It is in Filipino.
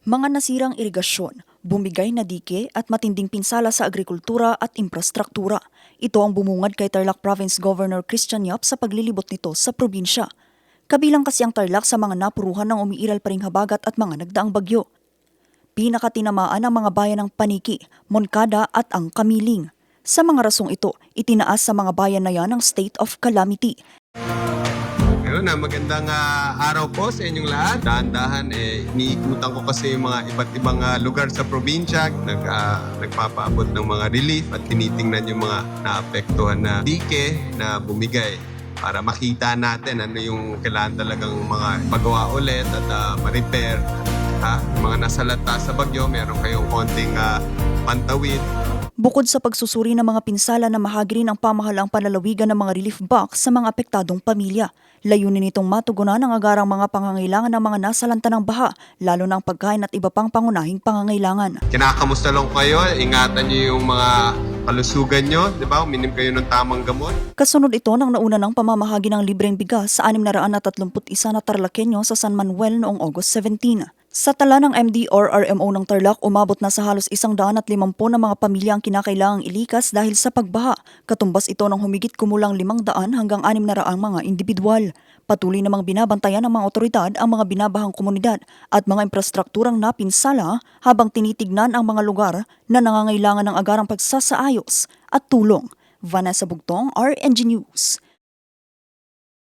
Mga nasirang irigasyon, bumigay na dike at matinding pinsala sa agrikultura at infrastruktura. Ito ang bumungad kay Tarlac Province Governor Christian Yap sa paglilibot nito sa probinsya. Kabilang kasi ang Tarlac sa mga napuruhan ng umiiral pa ring habagat at mga nagdaang bagyo. Pinakatinamaan ang mga bayan ng Paniki, Moncada at ang Kamiling. Sa mga rasong ito, itinaas sa mga bayan na yan ang state of calamity. Ayun na, magandang araw po sa inyong lahat. Dahan-dahan, iniikutan ko kasi yung mga iba't ibang lugar sa probinsya. Nagpapaabot ng mga relief at tinitingnan yung mga naapektuhan na dike na bumigay para makita natin ano yung kailangan talagang mga pagawa ulit at ma-repair. Yung mga nasalata sa bagyo, meron kayong konting pantawid. Bukod sa pagsusuri ng mga pinsala na mahagi rin ang pamahalaang panlalawigan ng mga relief box sa mga apektadong pamilya. Layunin nitong matugunan ang agarang mga pangangailangan ng mga nasalanta ng baha, lalo ng pagkain at iba pang pangunahing pangangailangan. Kinakamusta lang kayo, ingatan niyo yung mga kalusugan nyo, di ba? Uminom kayo ng tamang gamot. Kasunod ito ng nauna ng pamamahagi ng libreng bigas sa 631 na Tarlakenyo sa San Manuel noong August 17. Sa tala ng MD/RMO ng Tarlac, umabot na sa halos 150 na mga pamilya ang kinakailangang ilikas dahil sa pagbaha. Katumbas ito ng humigit kumulang 500 hanggang 600 mga individual. Patuloy namang binabantayan ng mga otoridad ang mga binabahang komunidad at mga infrastrukturang napinsala habang tinitignan ang mga lugar na nangangailangan ng agarang pagsasaayos at tulong. Vanessa Bugtong, RNG News.